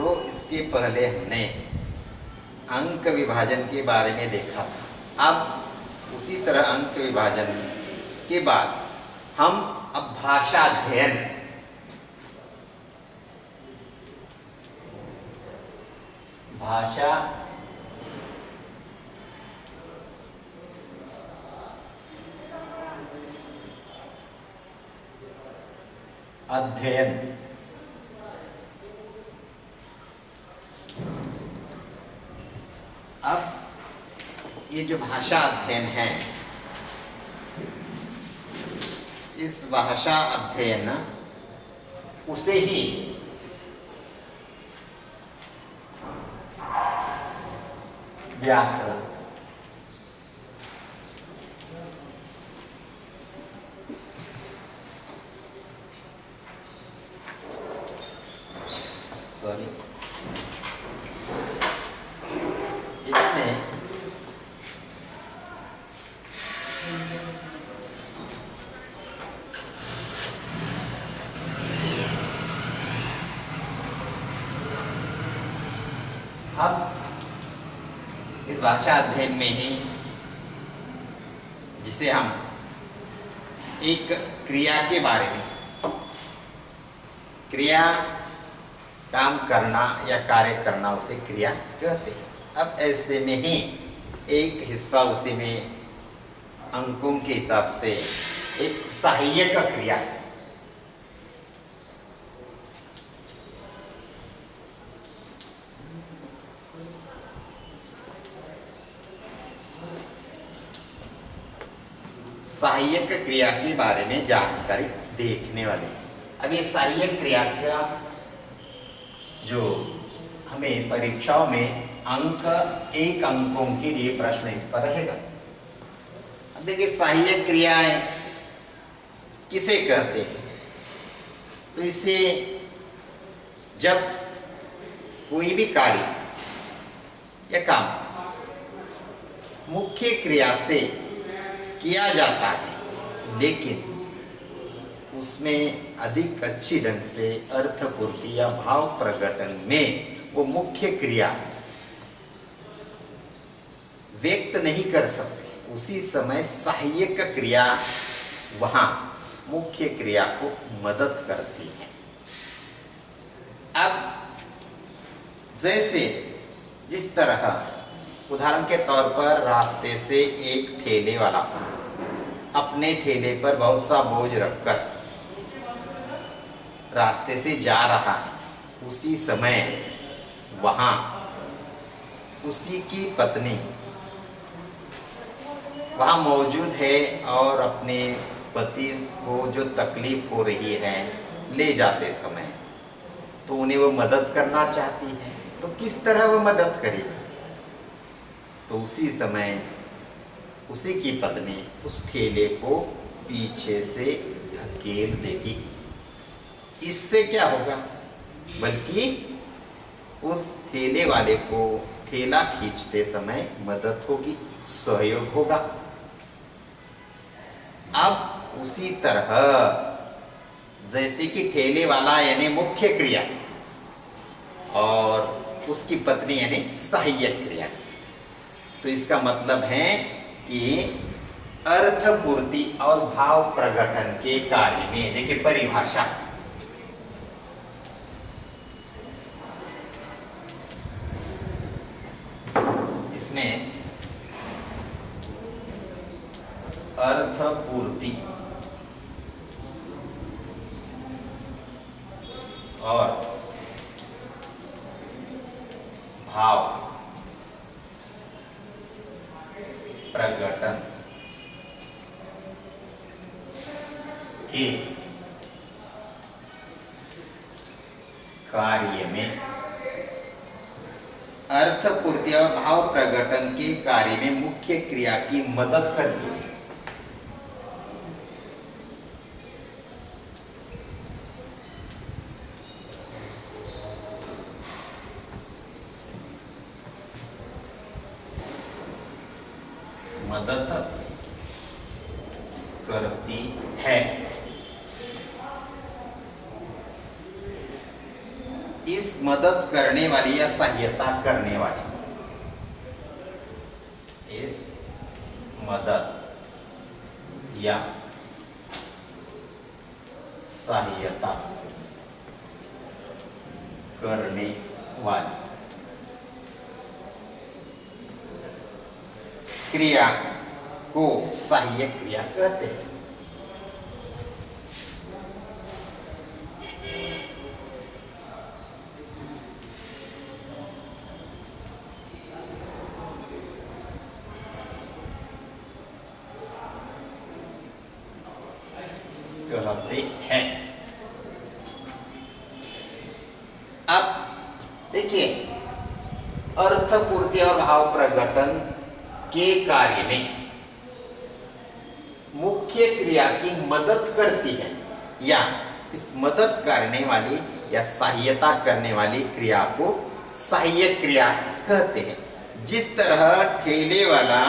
तो इसके पहले हमने अंक विभाजन के बारे में देखा था। अब उसी तरह अंक विभाजन के बाद हम अब भाषा अध्ययन, भाषा अध्ययन, अब ये जो भाषा अध्ययन है, इस भाषा अध्ययन उसे ही व्याकरण, इसमें अब इस भाषा अध्ययन में ही, जिसे हम एक क्रिया के बारे में, क्रिया काम करना या कार्य करना, उसे क्रिया कहते हैं। अब ऐसे में ही एक हिस्सा उसी में अंकों के हिसाब से एक सहायक क्रिया, सहायक क्रिया के बारे में जानकारी देखने वाले। अब ये सहायक क्रिया का जो हमें परीक्षाओं में एक अंकों के लिए प्रश्न इस पर रहेगा। अब देखिए, सहायक क्रियाएं किसे कहते हैं? तो इसे जब कोई भी कार्य या काम मुख्य क्रिया से किया जाता है, लेकिन उसमें अधिक अच्छी ढंग से अर्थपूर्ति या भाव प्रकटन में वो मुख्य क्रिया व्यक्त नहीं कर सकती, उसी समय सहायक क्रिया वहां मुख्य क्रिया को मदद करती है। अब जैसे जिस तरह उदाहरण के तौर पर रास्ते से एक ठेले वाला अपने ठेले पर बहुत सा बोझ रखकर रास्ते से जा रहा है, उसी समय वहां उसी की पत्नी वहां मौजूद है और अपने पति को जो तकलीफ हो रही है ले जाते समय, तो उन्हें वो मदद करना चाहती है। तो किस तरह वो मदद करेगी? तो उसी समय उसी की पत्नी उस ठेले को पीछे से धकेल देगी। इससे क्या होगा? बल्कि उस ठेले वाले को ठेला खींचते समय मदद होगी, सहयोग होगा। अब उसी तरह जैसे कि ठेले वाला यानी मुख्य क्रिया और उसकी पत्नी यानी सहायक क्रिया, तो इसका मतलब है कि अर्थपूर्ति और भाव प्रकटन के कार्य में, देखिए परिभाषा, इसमें अर्थपूर्ति और भाव प्रकटन के कार्य में, अर्थपूर्ति और भाव प्रकटन के कार्य में मुख्य क्रिया की मदद करती है। मदद करती है। इस मदद करने वाली या सहायता करने वाली, इस मदद या सहायता करने वाली क्रिया को सहायक क्रिया कहते हैं। कहते हैं। अब देखिए, अर्थपूर्ति और भाव प्रकटन के कार्य में मुख्य क्रिया की मदद करती है या इस मदद करने वाली या सहायता करने वाली क्रिया को सहायक क्रिया कहते हैं। जिस तरह ठेले वाला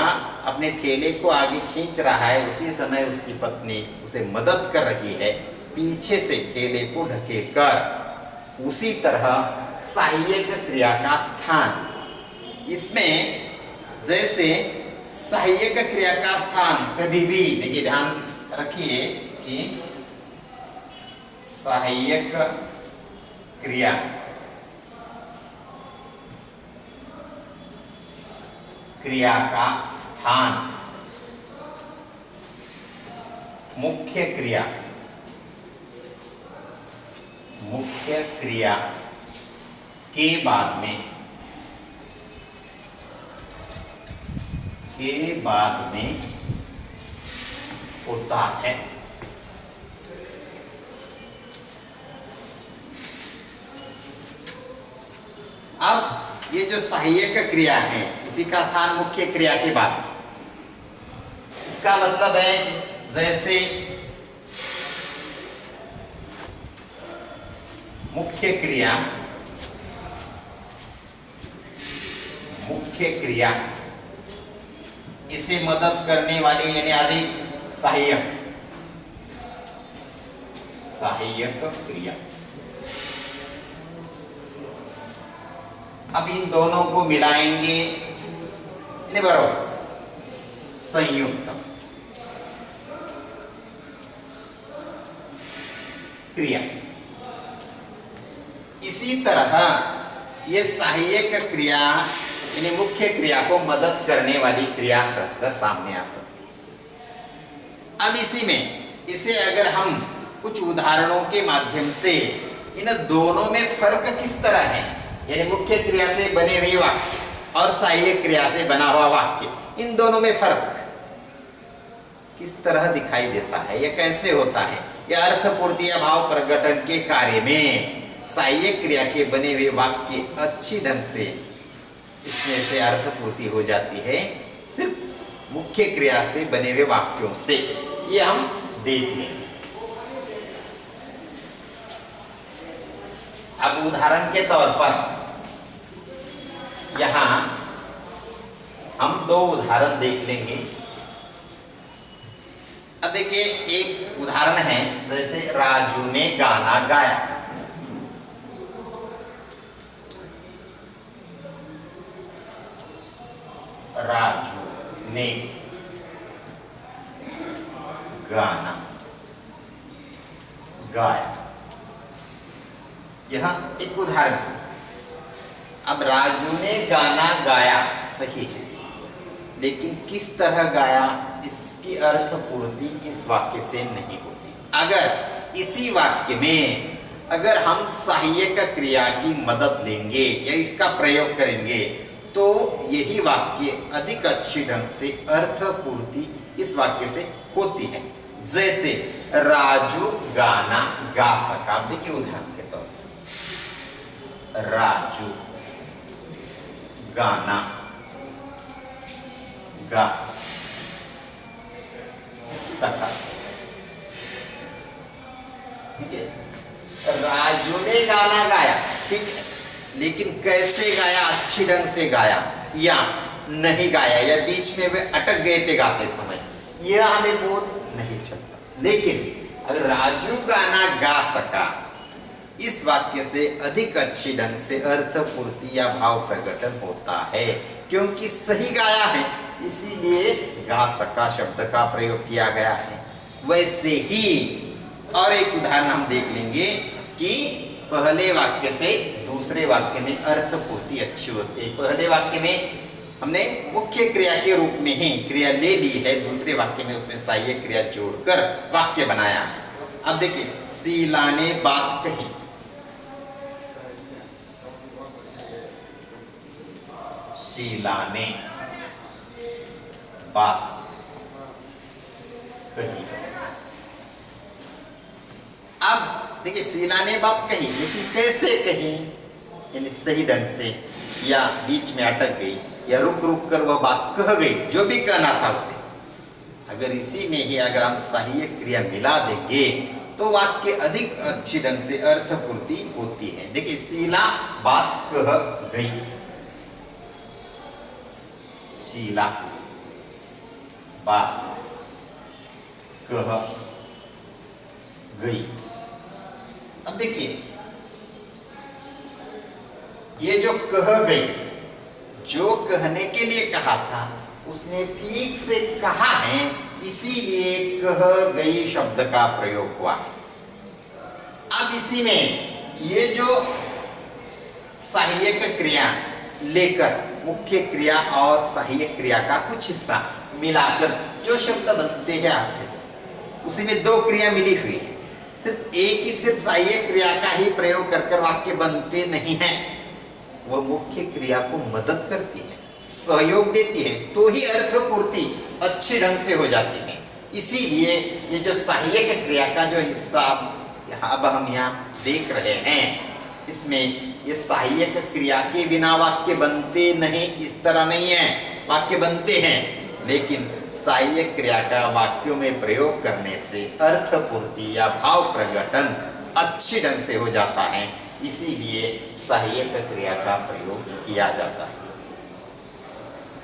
अपने ठेले को आगे खींच रहा है, उसी समय उसकी पत्नी उसे मदद कर रही है पीछे से ठेले को ढकेलकर। उसी तरह सहायक क्रिया का स्थान, इसमें जैसे सहायक क्रिया का स्थान कभी भी, देखिए ध्यान रखिए कि सहायक क्रिया क्रिया का स्थान मुख्य क्रिया के बाद में होता है। अब ये जो सहायक क्रिया है, इसी का स्थान मुख्य क्रिया के बाद, इसका मतलब है जैसे मुख्य क्रिया इसे मदद करने वाली यानी अधिक सहायक क्रिया। अब इन दोनों को मिलाएंगे, नहीं बराबर, संयुक्त क्रिया। इसी तरह ये सहायक क्रिया यानी मुख्य क्रिया को मदद करने वाली क्रिया कहकर सामने आ सकती है। अब इसे अगर हम कुछ उदाहरणों के माध्यम से इन दोनों में फर्क किस तरह है, यानी मुख्य क्रिया से बने हुए वाक्य और सहायक क्रिया से बना हुआ वाक्य, इन दोनों में फर्क किस तरह दिखाई देता है या कैसे होता है। यह अर्थपूर्ति या भाव प्रकटन के कार्य में सहायक क्रिया के बने हुए वाक्य अच्छी ढंग से इसमें से अर्थपूर्ति हो जाती है सिर्फ मुख्य क्रिया से बने हुए वाक्यों से। ये हम देख लेंगे। अब उदाहरण के तौर पर यहां हम दो उदाहरण देख लेंगे। अब देखिए, एक उदाहरण है जैसे राजू ने गाना गाया। राजू ने गाना गाया, यह एक उदाहरण है। अब राजू ने गाना गाया सही है, लेकिन किस तरह गाया इसकी अर्थपूर्ति इस वाक्य से नहीं होती। अगर इसी वाक्य में अगर हम सहायक क्रिया की मदद लेंगे या इसका प्रयोग करेंगे तो यही वाक्य अधिक अच्छी ढंग से अर्थपूर्ति इस वाक्य से होती है। जैसे राजू गाना गा सका। देखिए उदाहरण के तौर पर, राजू गाना गा सका। ठीक है, राजू ने गाना गाया, ठीक है, लेकिन कैसे गाया, अच्छी ढंग से गाया या नहीं गाया या बीच में वे अटक गए थे गाते समय, यह हमें बोध नहीं चलता। लेकिन अगर राजू गाना गा सका, इस वाक्य से अधिक अच्छी ढंग से अर्थ पूर्ति या भाव प्रकटन होता है, क्योंकि सही गाया है इसीलिए गा सका शब्द का प्रयोग किया गया है। वैसे ही और एक उदाहरण हम देख लेंगे कि पहले वाक्य से दूसरे वाक्य में अर्थ पूर्ति अच्छी होती है। पहले वाक्य में हमने मुख्य क्रिया के रूप में ही क्रिया ले ली है, दूसरे वाक्य में उसमें सहायक क्रिया जोड़कर वाक्य बनाया है। अब देखिए, शीला ने बात कही, शीला ने बात कही। अब देखिए, शीला ने बात कही, लेकिन कैसे कही, यानी सही ढंग से या बीच में अटक गई या रुक रुक कर वह बात कह गई, जो भी कहना था उसे। अगर इसी में ही अगर हम सहायक क्रिया मिला देंगे तो वाक्य अधिक अच्छी ढंग से अर्थ पूर्ति होती है। देखिए, शीला बात कह गई, शीला बात कह गई। अब देखिए, ये जो कह गई, जो कहने के लिए कहा था उसने ठीक से कहा है, इसीलिए कह गई शब्द का प्रयोग हुआ। अब इसी में ये जो सहायक क्रिया लेकर मुख्य क्रिया और सहायक क्रिया का कुछ हिस्सा मिलाकर जो शब्द बनते हैं आखिर, उसी में दो क्रिया मिली हुई है। सिर्फ सहायक क्रिया का ही प्रयोग कर वाक्य बनते नहीं हैं, वह मुख्य क्रिया को मदद करती है, सहयोग देती है, तो ही अर्थ पूर्ति अच्छी ढंग से हो जाती है। इसीलिए ये जो सहायक क्रिया का जो हिस्सा अब हम यहाँ देख रहे हैं, इसमें ये सहायक क्रिया के बिना वाक्य बनते नहीं, इस तरह नहीं है। वाक्य बनते हैं, लेकिन सहायक क्रिया का वाक्यों में प्रयोग करने से अर्थ पूर्ति या भाव प्रकटन अच्छी ढंग से हो जाता है, इसीलिए सहायक क्रिया का प्रयोग किया जाता है।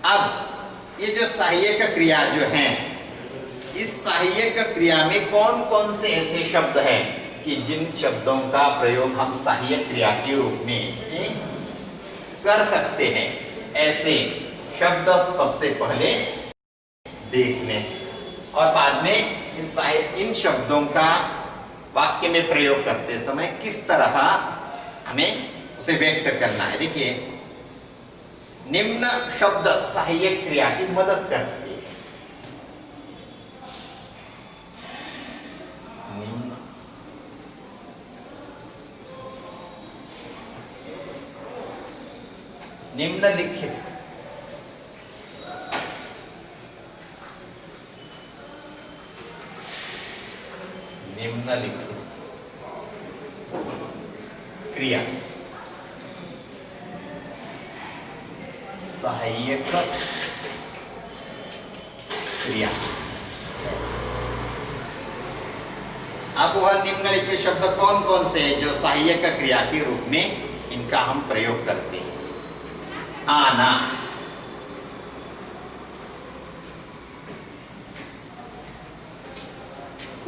अब ये जो सहायक क्रिया जो है, इस सहायक क्रिया में कौन कौन से ऐसे शब्द हैं कि जिन शब्दों का प्रयोग हम सहायक क्रिया के रूप में कर सकते हैं, ऐसे शब्द सबसे पहले देख लें और बाद में इन शब्दों का वाक्य में प्रयोग करते समय किस तरह हमें उसे व्यक्त करना है। देखिए, निम्न शब्द सहायक क्रिया की मदद करते हैं। निम्नलिखित क्रिया सहायक क्रिया। अब वह निम्नलिखित शब्द कौन कौन से हैं जो सहायक क्रिया के रूप में इनका हम प्रयोग करते हैं। आना,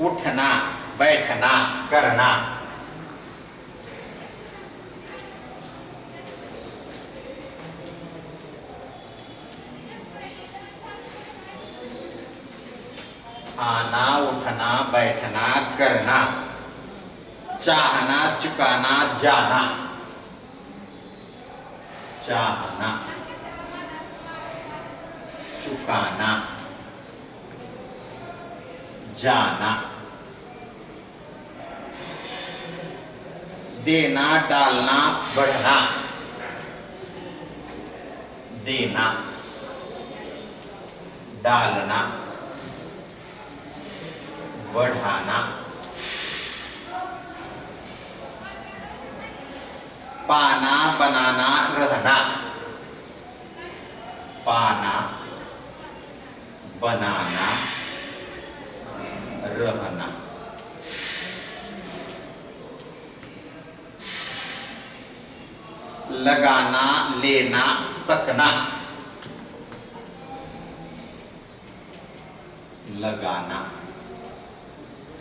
उठना, बैठना, करना। आना, उठना, बैठना, करना। चाहना, चुकाना, जाना। चाहना, चुकाना, जाना। देना, डालना, बढ़ना। देना, डालना, बढ़ाना। पाना, बनाना, रहना। पाना, बनाना, रहना। लगाना, लेना, सकना। लगाना,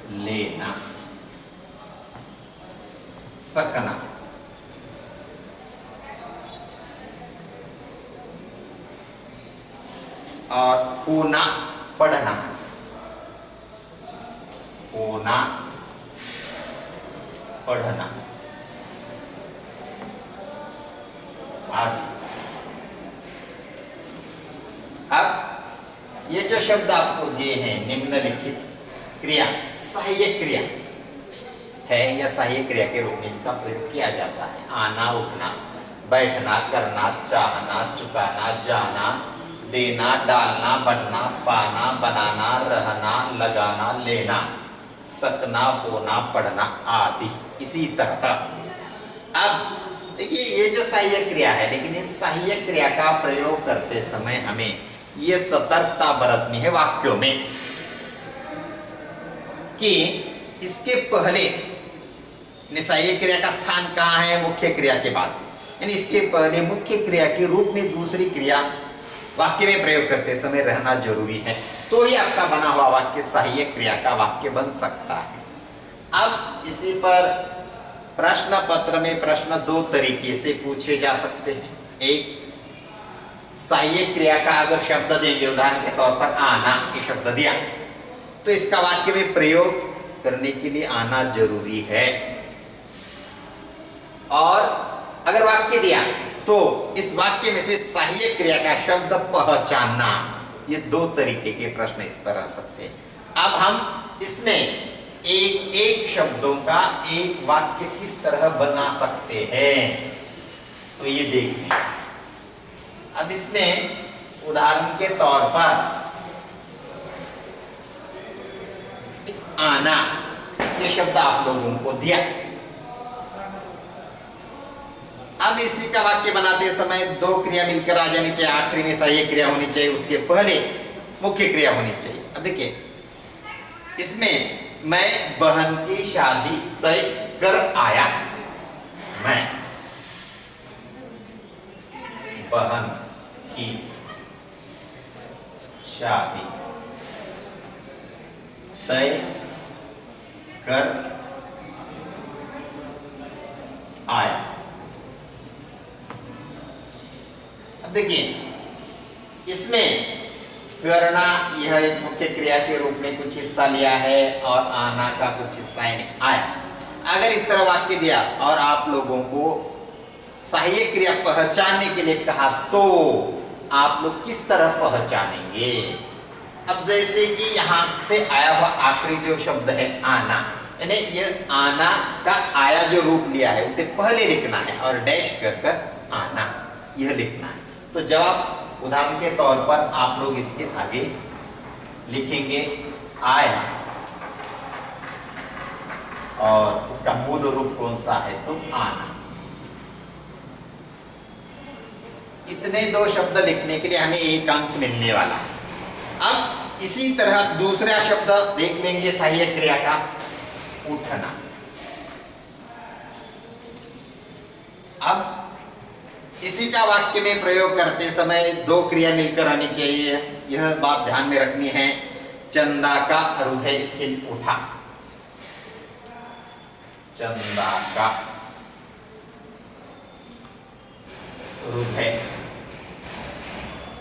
लेना, सकना, और होना पढ़ना, होना पढ़ना आदि। अब ये जो शब्द आपको दिए हैं निम्नलिखित क्रिया सहायक क्रिया है या सहायक क्रिया के रूप में इसका प्रयोग किया जाता है। आना, उठना, बैठना, करना, चाहना, चुकाना, जाना, देना, डालना, बढ़ना, पाना, बनाना, रहना, लगाना, लेना, सकना, होना, पढ़ना आदि। इसी तरह अब देखिए ये जो सहायक क्रिया है, लेकिन इस सहायक क्रिया का प्रयोग करते समय हमें ये सतर्कता बरतनी है वाक्यों में कि इसके पहले सहायक क्रिया का स्थान कहाँ है? मुख्य क्रिया के बाद, यानी इसके पहले मुख्य क्रिया के रूप में दूसरी क्रिया वाक्य में प्रयोग करते समय रहना जरूरी है, तो ही आपका बना हुआ वाक्य सहायक क्रिया का वाक्य बन सकता है। अब इसी पर प्रश्न पत्र में प्रश्न दो तरीके से पूछे जा सकते हैं। एक, सहायक क्रिया का अगर शब्द देंगे, उदाहरण के तौर पर आना ये शब्द दिया, तो इसका वाक्य में प्रयोग करने के लिए आना जरूरी है। और अगर वाक्य दिया तो इस वाक्य में से सहायक क्रिया का शब्द पहचानना, ये दो तरीके के प्रश्न इस पर आ सकते हैं। अब हम इसमें एक एक शब्दों का एक वाक्य किस तरह बना सकते हैं, तो ये देखें। अब इसमें उदाहरण के तौर पर आना ये शब्द आप लोगों को दिया। अब इसी का वाक्य बनाते समय दो क्रिया मिलकर आ जानी चाहिए, आखिरी में सहायक क्रिया होनी चाहिए, उसके पहले मुख्य क्रिया होनी चाहिए। अब देखिए इसमें मैं बहन की शादी तय कर आया, मैं बहन की शादी तय कर आया। अब देखिए इसमें करना यह एक मुख्य क्रिया के रूप में कुछ हिस्सा लिया है और आना का कुछ हिस्सा आया। अगर इस तरह वाक्य दिया और आप लोगों को सहायक क्रिया पहचानने के लिए कहा, तो आप लोग किस तरह पहचानेंगे? अब जैसे कि यहां से आया हुआ आखिरी जो शब्द है आना, यानी ये आना का आया जो रूप लिया है उसे पहले लिखना है और डैश कर आना यह लिखना है। तो जवाब उदाहरण के तौर पर आप लोग इसके आगे लिखेंगे आया, और इसका मूल रूप कौन सा है? तो आना। इतने दो शब्द लिखने के लिए हमें एक अंक मिलने वाला है। अब इसी तरह दूसरा शब्द देख लेंगे सहायक क्रिया का, उठना। अब इसी का वाक्य में प्रयोग करते समय दो क्रिया मिलकर आनी चाहिए, यह बात ध्यान में रखनी है। चंदा का हृदय खिल उठा, चंदा का हृदय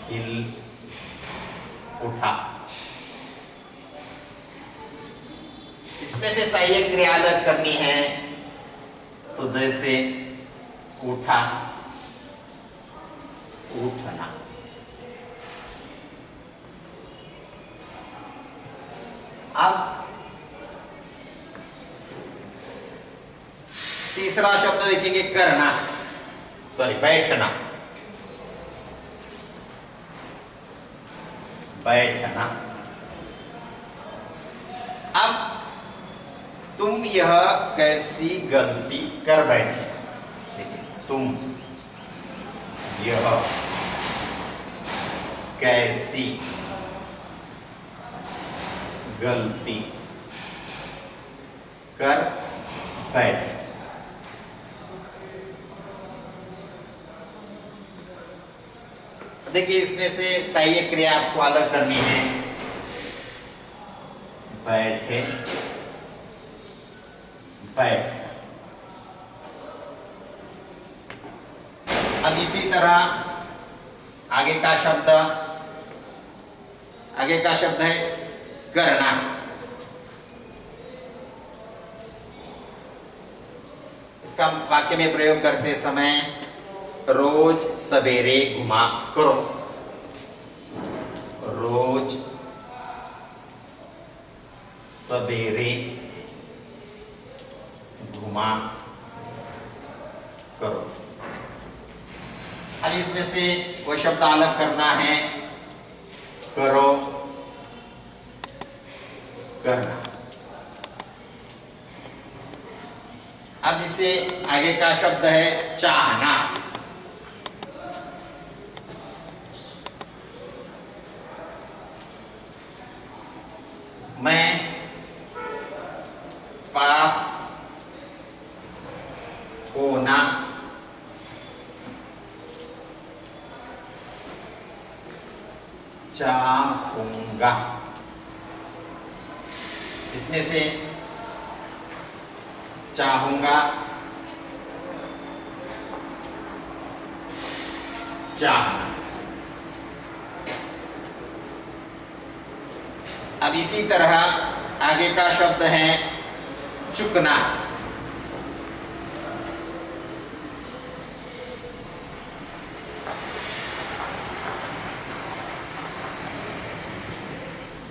खिल उठा। इसमें से सहायक क्रिया अलग करनी है, तो जैसे उठा, उठना। अब तीसरा शब्द देखेंगे करना, सॉरी बैठना, बैठना। अब तुम यह कैसी गलती कर बैठे, देखिए तुम यह कैसी गलती कर बैठे। देखिए इसमें से सहायक क्रिया आपको अलग करनी है, बैठे, बैठ। अब इसी तरह आगे का शब्द है करना। इसका वाक्य में प्रयोग करते समय रोज सवेरे घुमा करो। रोज सवेरे घुमा करो। अब इसमें से वो शब्द अलग करना है, करो, करना। अब इसे आगे का शब्द है चाहना। मैं पास होना चाहूंगा। इसमें से चाहूंगा, चाहना। अब इसी तरह आगे का शब्द है चुकना।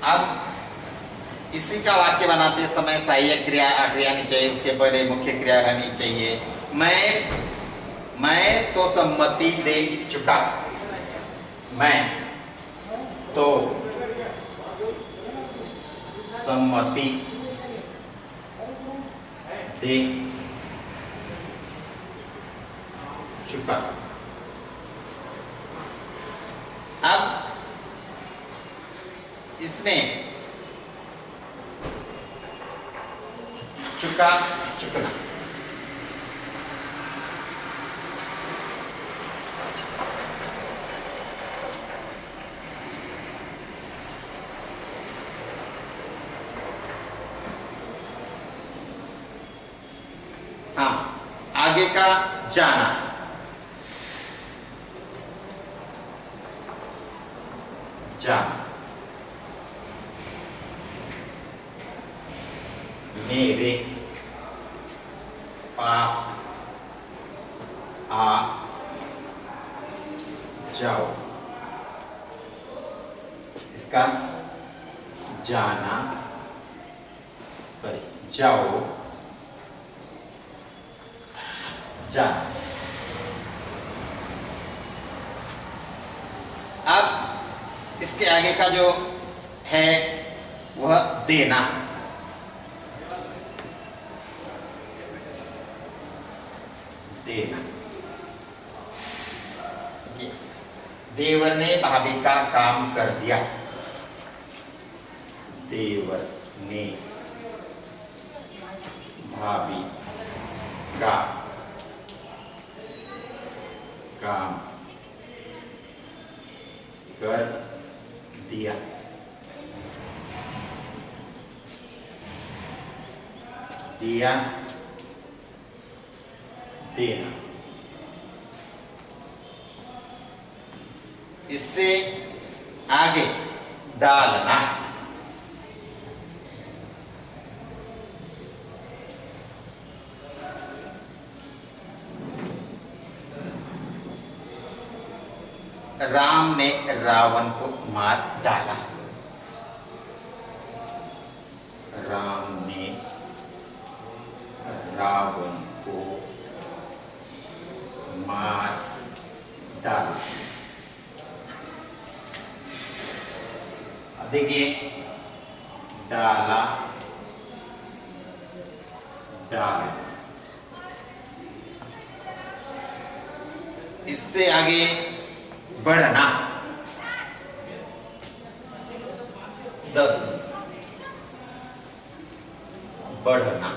अब इसी का वाक्य बनाते समय सहायक क्रिया आखिरी आनी चाहिए, उसके पहले मुख्य क्रिया रहनी चाहिए। मैं तो सम्मति दे चुका। मैं तो सम्मति दे चुका। अब इसमें चुका, चुकना। हाँ, आगे का जाना। जाना। मेरे पास आ जाओ। इसका जाना, जाओ, जाना। अब इसके आगे का जो है वह देना। देना। देवर ने भाभी का काम कर दिया। देवर ने भाभी का काम कर दिया। दिया, देना। इससे आगे डालना। राम ने रावण को मार डाला। राम ने रावण को मार डाला। देखिए, डाला, डाल। इससे आगे बढ़ना। 10 बढ़ना।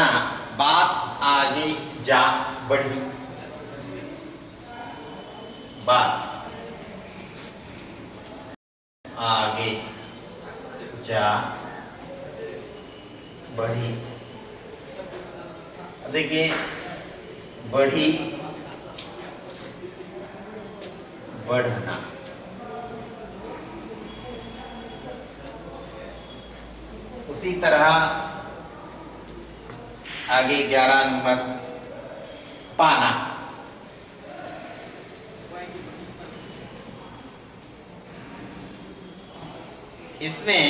बढ़ना, बात आगे जा बढ़ी, बात आगे जा बढ़ी। देखिए बढ़ी, बढ़ना, उसी तरह आगे 11 नंबर पाना। इसमें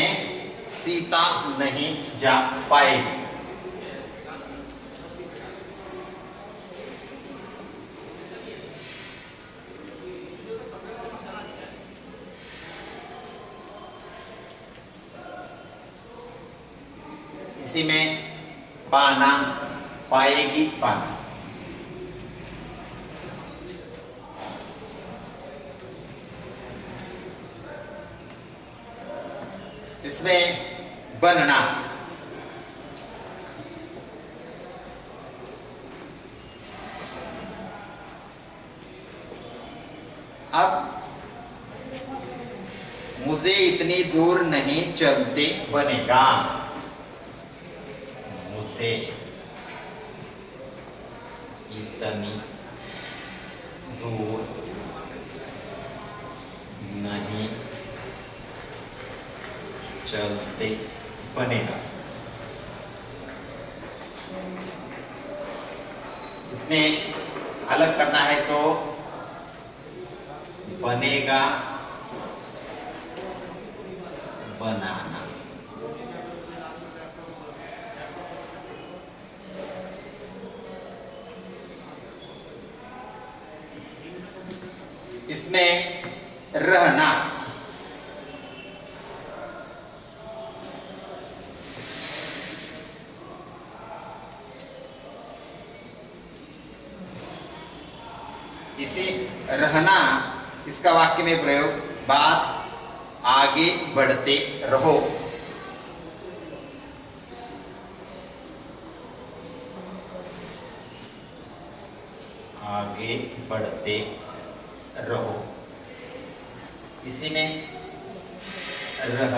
सीता नहीं जा पाएगी, इसी में पाना, पाएगी, पाना। इसमें बनना, अब मुझे इतनी दूर नहीं चलते बनेगा, मुझे इतनी दूर नहीं चलते बनेगा। इसमें अलग करना है तो बनेगा, बनाना। इसमें रहना, इसे रहना, इसका वाक्य में प्रयोग, बात आगे बढ़ते रहो, आगे बढ़ते रहो। इसी में रह,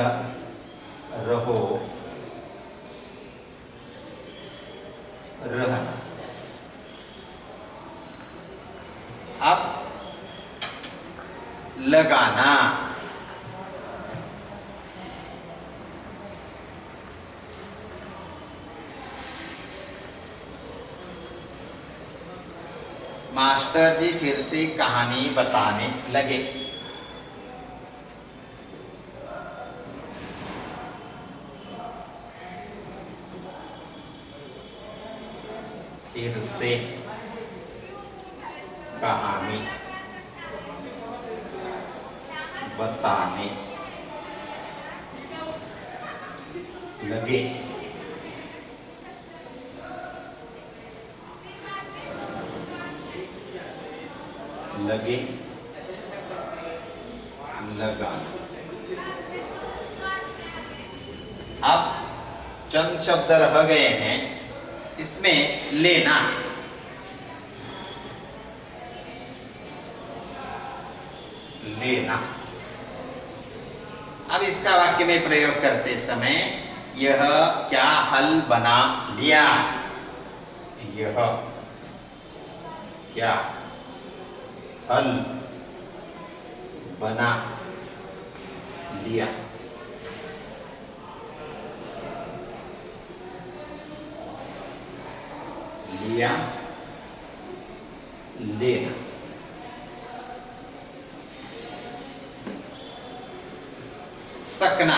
रहो, रहना। अब लगाना, मास्टर जी फिर से कहानी बताने लगे। फिर से कहानी बताने लगे। लगे, लगाना। अब चंद शब्द रह गए हैं, इसमें लेना, लेना। अब इसका वाक्य में प्रयोग करते समय यह क्या हल बना लिया, यह क्या हल बना लिया। लिया, लेना। सकना,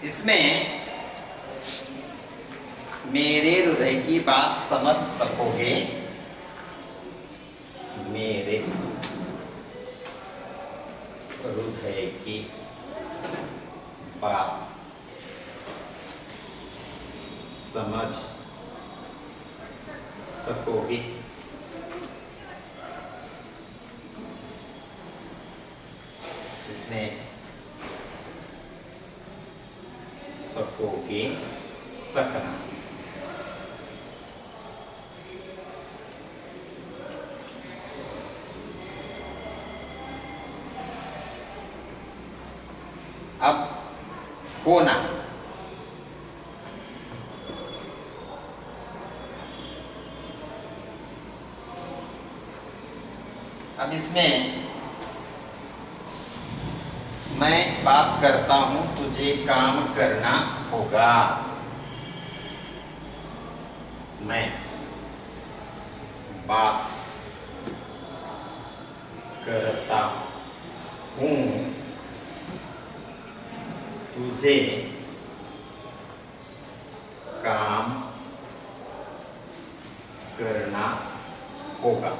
इसमें मेरे हृदय की बात समझ सकोगे, मेरे हृदय की बात समझ सकोगे। के सकना। अब होना, अब इसमें मैं बात करता हूं, तुझे काम करना होगा। मैं बात करता हूं, तुझे काम करना होगा।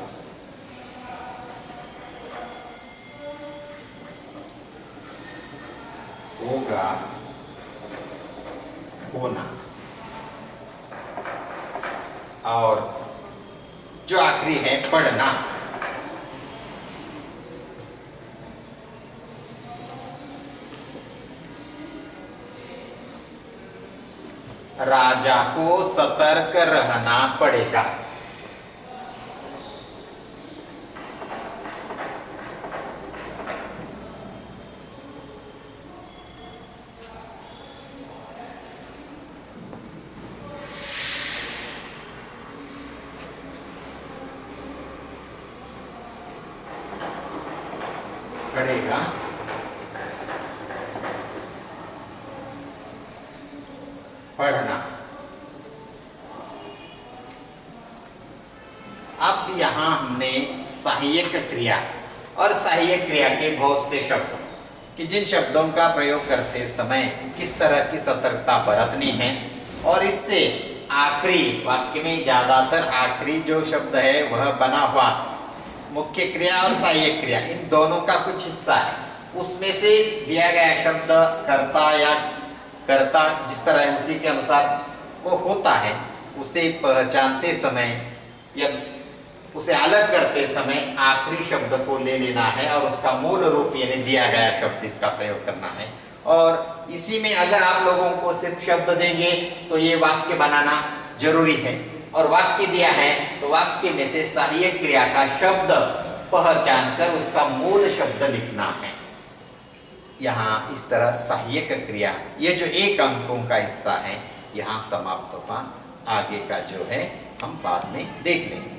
होगा, होना। और जो आखिरी है पढ़ना। राजा को सतर्क रहना पड़ेगा। पड़ेगा, पढ़ना। अब यहां हमने सहायक क्रिया और सहायक क्रिया के बहुत से शब्द, कि जिन शब्दों का प्रयोग करते समय किस तरह की सतर्कता बरतनी है, और इससे आखिरी वाक्य में ज्यादातर आखिरी जो शब्द है वह बना हुआ मुख्य क्रिया और सहायक क्रिया, इन दोनों का कुछ हिस्सा है, उसमें से दिया गया शब्द कर्ता या कर्ता जिस तरह है उसी के अनुसार वो होता है, उसे पहचानते समय या उसे अलग करते समय आखिरी शब्द को ले लेना है और उसका मूल रूप यानी दिया गया शब्द इसका प्रयोग करना है। और इसी में अगर आप लोगों को सिर्फ शब्द देंगे तो ये वाक्य बनाना जरूरी है, और वाक्य दिया है तो वाक्य में से सहायक क्रिया का शब्द पहचान कर उसका मूल शब्द लिखना है। यहाँ इस तरह सहायक क्रिया, ये जो एक अंकों का हिस्सा है यहाँ समाप्त होगा। आगे का जो है हम बाद में देख लेंगे।